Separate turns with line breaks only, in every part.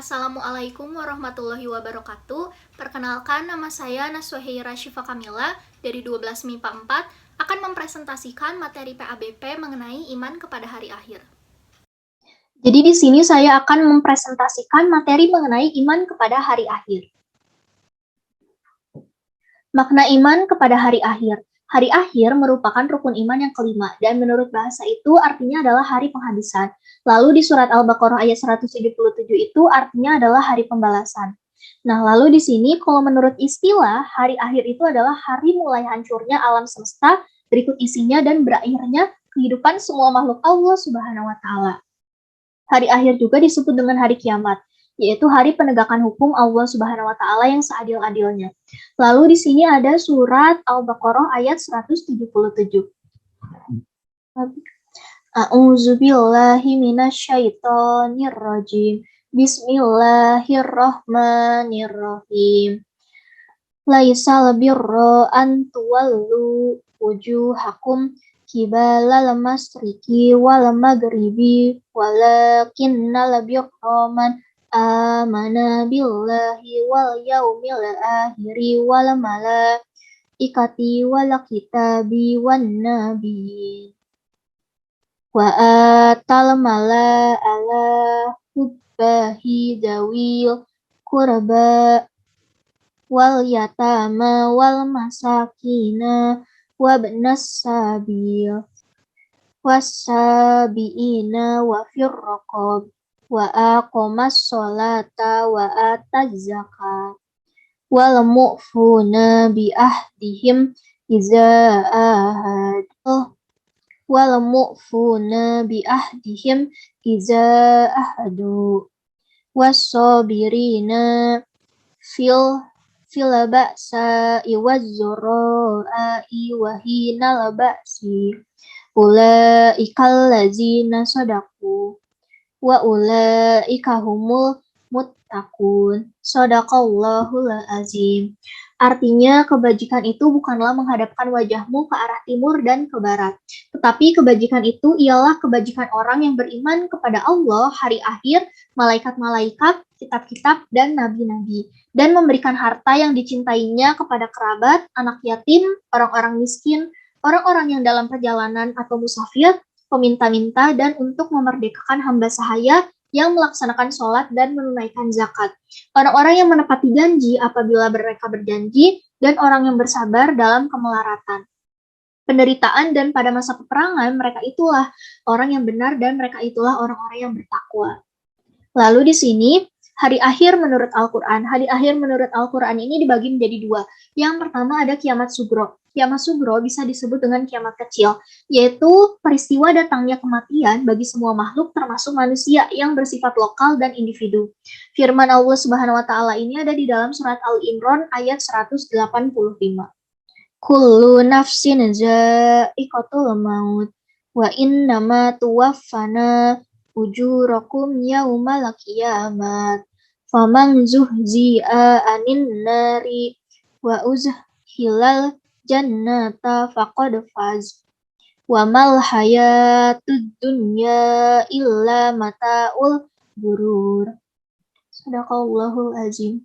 Assalamualaikum warahmatullahi wabarakatuh. Perkenalkan, nama saya Naswaheira Syifa Kamila dari 12 MIPA 4 akan mempresentasikan materi PABP mengenai iman kepada hari akhir. Jadi di sini saya akan mempresentasikan materi mengenai iman kepada hari akhir. Makna iman kepada hari akhir. Hari akhir merupakan rukun iman yang kelima, dan menurut bahasa itu artinya adalah hari penghabisan. Lalu di surat Al-Baqarah ayat 177 itu artinya adalah hari pembalasan. Nah, lalu di sini kalau menurut istilah, hari akhir itu adalah hari mulai hancurnya alam semesta, berikut isinya dan berakhirnya kehidupan semua makhluk Allah Subhanahu wa Ta'ala. Hari akhir juga disebut dengan hari kiamat, yaitu hari penegakan hukum Allah Subhanahu wa Ta'ala yang seadil-adilnya. Lalu di sini ada surat Al-Baqarah ayat 177. A'udzubillahi minasyaitonir rajim. Bismillahirrahmanirrahim. Laisal birra an tuwallu wujuhakum kibalal masriki wal maghribi walakinnal birra man amana billahi wal yaumil akhiri wal malaikati wal kitabi wan nabiyyin wa atal mala ala hubbahi dawil qurba wal yatama wal masakina wabnas sabil wasabiina wa firraqab wa aqamas sholata wa ataz zakat wal mu'funa bi ahdihim iza ahad wal mu'funa bi ahdihim iza ahadu was-sabirina fil ba'sa'i waz-zara'i wa hinal ba'si ulaikal ladzina shadaqu wa ulaika humul muttaqun. Shadaqallahul azim. Artinya, kebajikan itu bukanlah menghadapkan wajahmu ke arah timur dan ke barat, tetapi kebajikan itu ialah kebajikan orang yang beriman kepada Allah, hari akhir, malaikat-malaikat, kitab-kitab, dan nabi-nabi, dan memberikan harta yang dicintainya kepada kerabat, anak yatim, orang-orang miskin, orang-orang yang dalam perjalanan atau musafir, peminta-minta, dan untuk memerdekakan hamba sahaya yang melaksanakan sholat dan menunaikan zakat. Orang-orang yang menepati janji apabila mereka berjanji, dan orang yang bersabar dalam kemelaratan, penderitaan, dan pada masa peperangan, mereka itulah orang yang benar dan mereka itulah orang-orang yang bertakwa. Lalu di sini, hari akhir menurut Al-Quran. Hari akhir menurut Al-Quran ini dibagi menjadi dua. Yang pertama ada kiamat sugro. Kiamat sugro bisa disebut dengan kiamat kecil, yaitu peristiwa datangnya kematian bagi semua makhluk termasuk manusia yang bersifat lokal dan individu. Firman Allah Subhanahu wa Ta'ala ini ada di dalam surat Al-Imran ayat 185. Kullu nafsin za'iqatul maut wa innama tuwaffana ujurakum yaumal qiyamah faman zuhzi'a anin nari wa uzhilal jannata faqad faz wa mal hayatud dunya illa mata'ul ghurur. Shadaqallahul azim.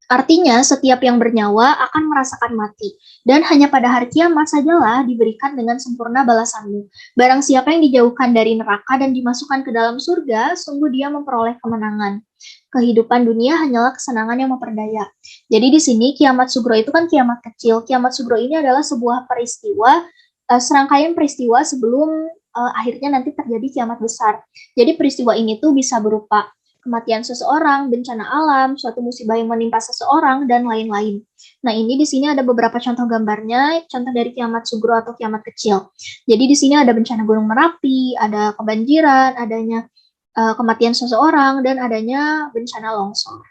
Artinya, setiap yang bernyawa akan merasakan mati, dan hanya pada hari kiamat sajalah diberikan dengan sempurna balasanmu. Barang siapa yang dijauhkan dari neraka dan dimasukkan ke dalam surga, sungguh dia memperoleh kemenangan. Kehidupan dunia hanyalah kesenangan yang memperdaya. Jadi di sini kiamat sugro itu kan kiamat kecil. Kiamat sugro ini adalah sebuah peristiwa, serangkaian peristiwa sebelum akhirnya nanti terjadi kiamat besar. Jadi peristiwa ini tuh bisa berupa kematian seseorang, bencana alam, suatu musibah yang menimpa seseorang, dan lain-lain. Nah, ini di sini ada beberapa contoh gambarnya, contoh dari kiamat sugro atau kiamat kecil. Jadi di sini ada bencana gunung Merapi, ada kebanjiran, adanya kematian seseorang, dan adanya bencana longsor.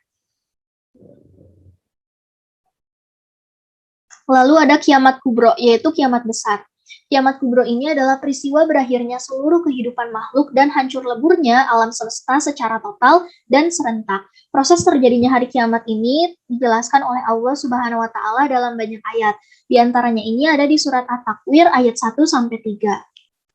Lalu ada kiamat kubro, yaitu kiamat besar. Kiamat kubro ini adalah peristiwa berakhirnya seluruh kehidupan makhluk dan hancur leburnya alam semesta secara total dan serentak. Proses terjadinya hari kiamat ini dijelaskan oleh Allah Subhanahu wa Ta'ala dalam banyak ayat. Di antaranya ini ada di surat At-Takwir ayat 1-3.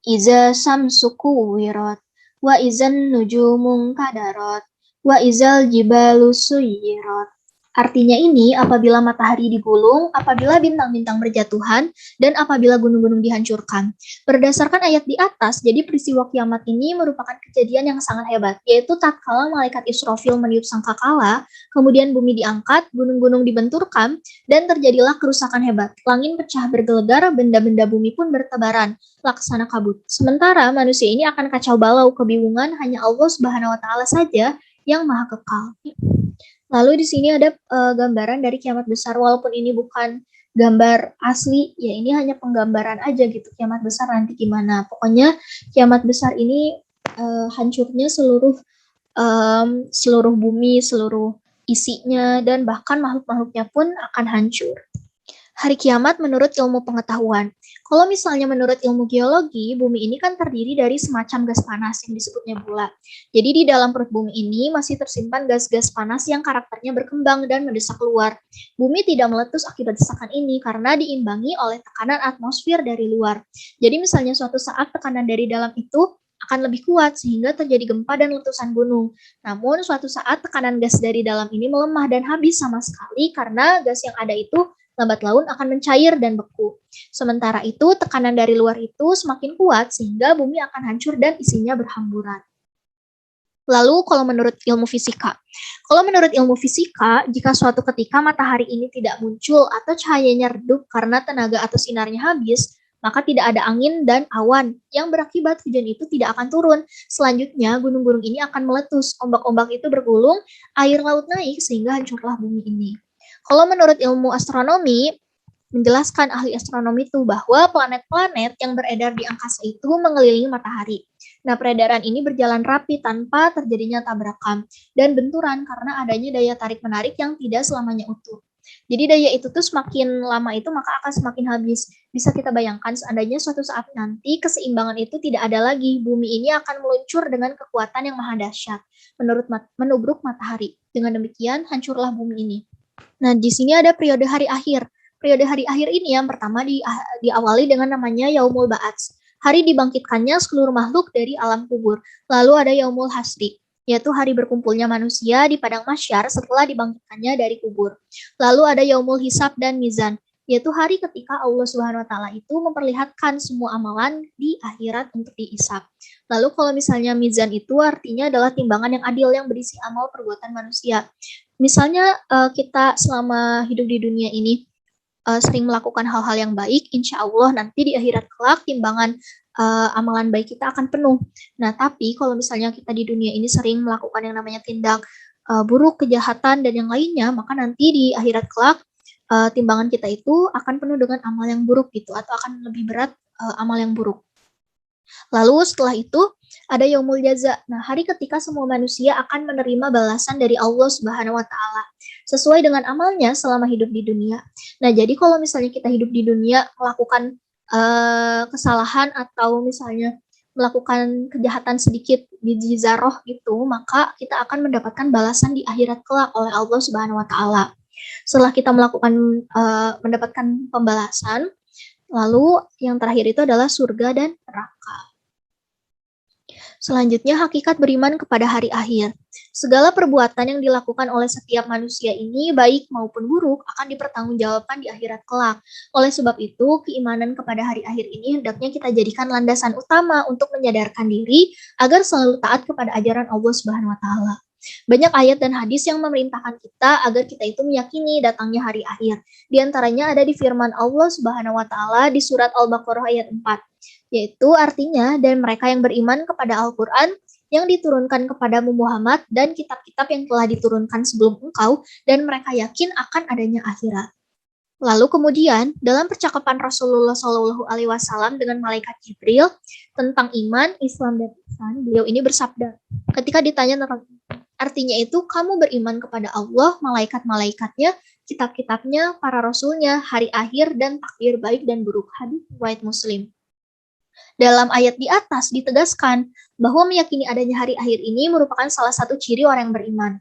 Iza samsuku wirat wa izan nujumun kadarat Wa izal jibalu suyirat. Artinya ini apabila matahari digulung, apabila bintang-bintang berjatuhan, dan apabila gunung-gunung dihancurkan. Berdasarkan ayat di atas, jadi peristiwa kiamat ini merupakan kejadian yang sangat hebat, yaitu tatkala malaikat Israfil meniup sangkakala, kemudian bumi diangkat, gunung-gunung dibenturkan, dan terjadilah kerusakan hebat. Langit pecah bergelegar, benda-benda bumi pun bertebaran, laksana kabut. Sementara manusia ini akan kacau balau, kebingungan, hanya Allah Subhanahu wa Ta'ala saja yang maha kekal. Lalu di sini ada gambaran dari kiamat besar, walaupun ini bukan gambar asli, ya ini hanya penggambaran aja gitu, kiamat besar nanti gimana. Pokoknya kiamat besar ini hancurnya seluruh bumi, seluruh isinya, dan bahkan makhluk-makhluknya pun akan hancur. Hari kiamat menurut ilmu pengetahuan. Kalau misalnya menurut ilmu geologi, bumi ini kan terdiri dari semacam gas panas yang disebut nebula. Jadi di dalam perut bumi ini masih tersimpan gas-gas panas yang karakternya berkembang dan mendesak keluar. Bumi tidak meletus akibat desakan ini karena diimbangi oleh tekanan atmosfer dari luar. Jadi misalnya suatu saat tekanan dari dalam itu akan lebih kuat sehingga terjadi gempa dan letusan gunung. Namun suatu saat tekanan gas dari dalam ini melemah dan habis sama sekali karena gas yang ada itu lambat laun akan mencair dan beku. Sementara itu, tekanan dari luar itu semakin kuat sehingga bumi akan hancur dan isinya berhamburan. Lalu kalau menurut ilmu fisika, jika suatu ketika matahari ini tidak muncul atau cahayanya redup karena tenaga atau sinarnya habis, maka tidak ada angin dan awan yang berakibat hujan itu tidak akan turun. Selanjutnya, gunung-gunung ini akan meletus, ombak-ombak itu bergulung, air laut naik sehingga hancurlah bumi ini. Kalau menurut ilmu astronomi, menjelaskan ahli astronomi itu bahwa planet-planet yang beredar di angkasa itu mengelilingi matahari. Nah, peredaran ini berjalan rapi tanpa terjadinya tabrakan dan benturan karena adanya daya tarik-menarik yang tidak selamanya utuh. Jadi daya itu tuh semakin lama itu maka akan semakin habis. Bisa kita bayangkan seandainya suatu saat nanti keseimbangan itu tidak ada lagi, bumi ini akan meluncur dengan kekuatan yang maha dahsyat menubruk matahari. Dengan demikian hancurlah bumi ini. Nah, di sini ada periode hari akhir. Periode hari akhir ini yang pertama diawali dengan namanya Yaumul Ba'ats. Hari dibangkitkannya seluruh makhluk dari alam kubur. Lalu ada Yaumul Hasri, yaitu hari berkumpulnya manusia di padang mahsyar setelah dibangkitkannya dari kubur. Lalu ada Yaumul Hisab dan Mizan, yaitu hari ketika Allah Subhanahu wa Ta'ala itu memperlihatkan semua amalan di akhirat untuk dihisab. Lalu kalau misalnya Mizan itu artinya adalah timbangan yang adil yang berisi amal perbuatan manusia. Misalnya kita selama hidup di dunia ini sering melakukan hal-hal yang baik, insya Allah nanti di akhirat kelak timbangan amalan baik kita akan penuh. Nah, tapi kalau misalnya kita di dunia ini sering melakukan yang namanya tindak buruk, kejahatan, dan yang lainnya, maka nanti di akhirat kelak timbangan kita itu akan penuh dengan amal yang buruk gitu, atau akan lebih berat amal yang buruk. Lalu setelah itu ada Yaumul Jaza. Nah, hari ketika semua manusia akan menerima balasan dari Allah Subhanahu wa Ta'ala sesuai dengan amalnya selama hidup di dunia. Nah, jadi kalau misalnya kita hidup di dunia melakukan kesalahan atau misalnya melakukan kejahatan sedikit biji zarah gitu, maka kita akan mendapatkan balasan di akhirat kelak oleh Allah Subhanahu wa Ta'ala. Setelah kita mendapatkan pembalasan, lalu yang terakhir itu adalah surga dan neraka. Selanjutnya, hakikat beriman kepada hari akhir. Segala perbuatan yang dilakukan oleh setiap manusia ini, baik maupun buruk, akan dipertanggungjawabkan di akhirat kelak. Oleh sebab itu, keimanan kepada hari akhir ini hendaknya kita jadikan landasan utama untuk menyadarkan diri agar selalu taat kepada ajaran Allah Subhanahu wa Ta'ala. Banyak ayat dan hadis yang memerintahkan kita agar kita itu meyakini datangnya hari akhir. Di antaranya ada di firman Allah Subhanahu wa Ta'ala di surat Al-Baqarah ayat 4. Yaitu artinya, dan mereka yang beriman kepada Al-Quran yang diturunkan kepadamu Muhammad dan kitab-kitab yang telah diturunkan sebelum engkau, dan mereka yakin akan adanya akhirat. Lalu kemudian dalam percakapan Rasulullah SAW dengan malaikat Jibril tentang iman, Islam, dan ihsan, beliau ini bersabda, ketika ditanya tentang artinya itu, kamu beriman kepada Allah, malaikat-malaikatnya, kitab-kitabnya, para rasulnya, hari akhir, dan takdir baik dan buruk. Hadis riwayat Muslim. Dalam ayat di atas ditegaskan bahwa meyakini adanya hari akhir ini merupakan salah satu ciri orang yang beriman.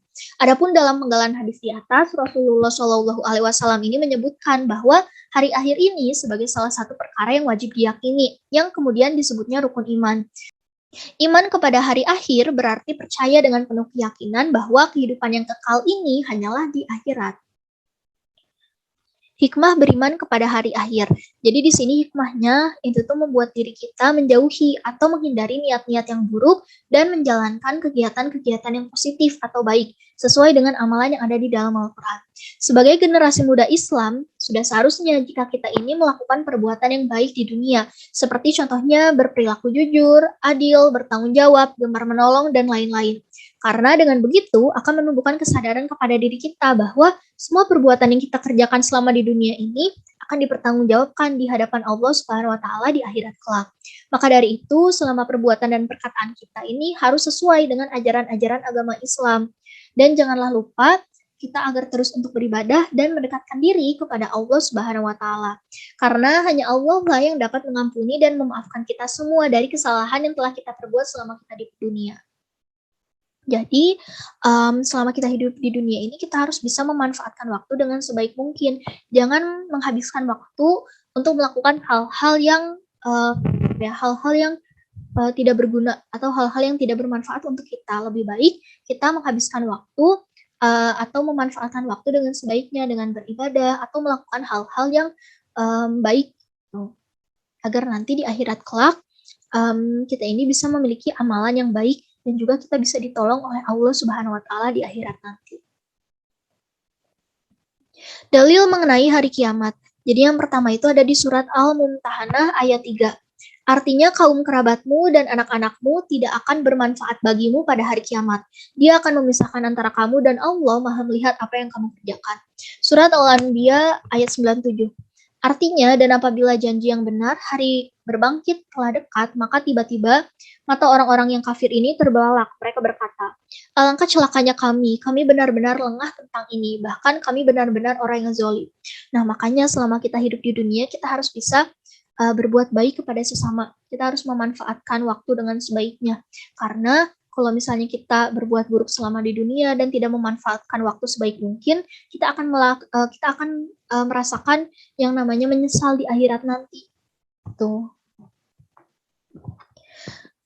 Adapun dalam penggalan hadis di atas, Rasulullah SAW ini menyebutkan bahwa hari akhir ini sebagai salah satu perkara yang wajib diyakini, yang kemudian disebutnya rukun iman. Iman kepada hari akhir berarti percaya dengan penuh keyakinan bahwa kehidupan yang kekal ini hanyalah di akhirat. Hikmah beriman kepada hari akhir. Jadi di sini hikmahnya itu tuh membuat diri kita menjauhi atau menghindari niat-niat yang buruk dan menjalankan kegiatan-kegiatan yang positif atau baik sesuai dengan amalan yang ada di dalam Al-Quran. Sebagai generasi muda Islam, sudah seharusnya jika kita ini melakukan perbuatan yang baik di dunia, seperti contohnya berperilaku jujur, adil, bertanggung jawab, gemar menolong, dan lain-lain. Karena dengan begitu akan menumbuhkan kesadaran kepada diri kita bahwa semua perbuatan yang kita kerjakan selama di dunia ini akan dipertanggungjawabkan di hadapan Allah Subhanahu wa taala di akhirat kelak. Maka dari itu, selama perbuatan dan perkataan kita ini harus sesuai dengan ajaran-ajaran agama Islam. Dan janganlah lupa kita agar terus untuk beribadah dan mendekatkan diri kepada Allah Subhanahu wa taala. Karena hanya Allah lah yang dapat mengampuni dan memaafkan kita semua dari kesalahan yang telah kita perbuat selama kita di dunia. Jadi, selama kita hidup di dunia ini, kita harus bisa memanfaatkan waktu dengan sebaik mungkin. Jangan menghabiskan waktu untuk melakukan hal-hal yang tidak berguna atau hal-hal yang tidak bermanfaat untuk kita. Lebih baik kita menghabiskan waktu atau memanfaatkan waktu dengan sebaiknya dengan beribadah atau melakukan hal-hal yang baik, agar nanti di akhirat kelak kita ini bisa memiliki amalan yang baik dan juga kita bisa ditolong oleh Allah Subhanahu wa taala di akhirat nanti. Dalil mengenai hari kiamat. Jadi yang pertama itu ada di surat Al-Mumtahanah ayat 3. Artinya kaum kerabatmu dan anak-anakmu tidak akan bermanfaat bagimu pada hari kiamat. Dia akan memisahkan antara kamu dan Allah Maha melihat apa yang kamu kerjakan. Surat Al-Anbiya ayat 97. Artinya, dan apabila janji yang benar, hari berbangkit telah dekat, maka tiba-tiba mata orang-orang yang kafir ini terbelalak. Mereka berkata, alangkah celakanya kami benar-benar lengah tentang ini, bahkan kami benar-benar orang yang zalim. Nah, makanya selama kita hidup di dunia, kita harus bisa berbuat baik kepada sesama. Kita harus memanfaatkan waktu dengan sebaiknya. Karena kalau misalnya kita berbuat buruk selama di dunia dan tidak memanfaatkan waktu sebaik mungkin, kita akan merasakan yang namanya menyesal di akhirat nanti. Tuh.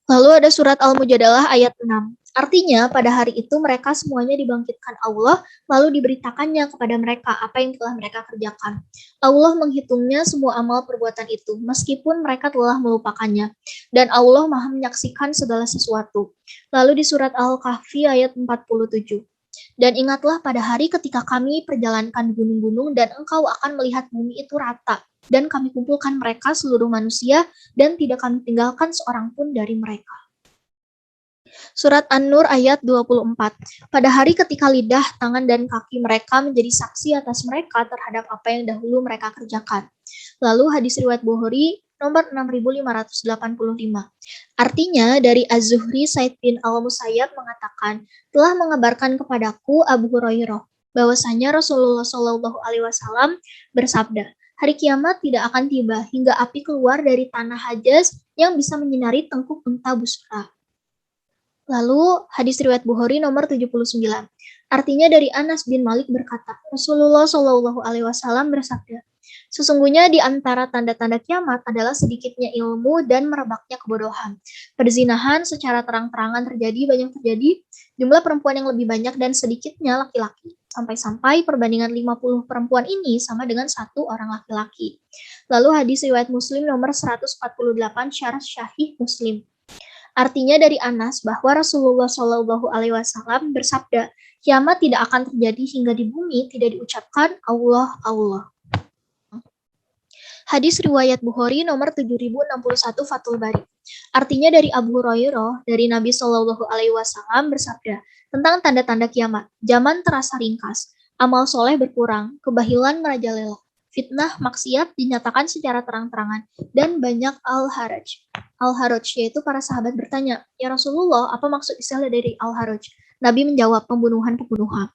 Lalu ada surat Al-Mujadalah ayat 6. Artinya, pada hari itu mereka semuanya dibangkitkan Allah, lalu diberitakannya kepada mereka apa yang telah mereka kerjakan. Allah menghitungnya semua amal perbuatan itu, meskipun mereka telah melupakannya. Dan Allah Maha menyaksikan segala sesuatu. Lalu di surat Al-Kahfi ayat 47. Dan ingatlah pada hari ketika kami perjalankan gunung-gunung dan engkau akan melihat bumi itu rata. Dan kami kumpulkan mereka seluruh manusia dan tidak kami tinggalkan seorang pun dari mereka. Surat An-Nur ayat 24. Pada hari ketika lidah, tangan, dan kaki mereka menjadi saksi atas mereka terhadap apa yang dahulu mereka kerjakan. Lalu hadis riwayat Bukhari nomor 6585. Artinya dari Az-Zuhri Said bin Al-Musayyab mengatakan, telah mengabarkan kepadaku Abu Hurairah bahwasanya Rasulullah Shallallahu alaihi wasallam bersabda, hari kiamat tidak akan tiba hingga api keluar dari tanah Hajaz yang bisa menyinari tengkuk unta Busra. Lalu hadis riwayat Bukhari nomor 79. Artinya dari Anas bin Malik berkata, Rasulullah Shallallahu alaihi wasallam bersabda, sesungguhnya di antara tanda-tanda kiamat adalah sedikitnya ilmu dan merebaknya kebodohan. Perzinahan secara terang-terangan banyak terjadi, jumlah perempuan yang lebih banyak dan sedikitnya laki-laki. Sampai-sampai perbandingan 50 perempuan ini sama dengan 1 orang laki-laki. Lalu hadis riwayat Muslim nomor 148 syarah Syahih Muslim. Artinya dari Anas bahwa Rasulullah Shallallahu alaihi wasallam bersabda, kiamat tidak akan terjadi hingga di bumi tidak diucapkan Allah Allah. Hadis riwayat Bukhari nomor 7061 Fathul Bari. Artinya dari Abu Hurairah dari Nabi Shallallahu alaihi wasallam bersabda tentang tanda-tanda kiamat. Zaman terasa ringkas, amal soleh berkurang, kebahilan merajalela, fitnah maksiat dinyatakan secara terang-terangan, dan banyak al-haraj. Al-haraj yaitu para sahabat bertanya, ya Rasulullah, apa maksud istilah dari al-haraj? Nabi menjawab, pembunuhan-pembunuhan.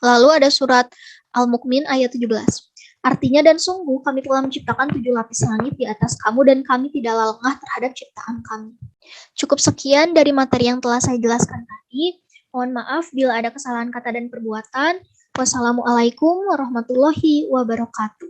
Lalu ada surat Al-Mu'min ayat 17. Artinya, dan sungguh kami telah menciptakan 7 lapis langit di atas kamu dan kami tidak lengah terhadap ciptaan kami. Cukup sekian dari materi yang telah saya jelaskan tadi. Mohon maaf bila ada kesalahan kata dan perbuatan. Wassalamualaikum warahmatullahi wabarakatuh.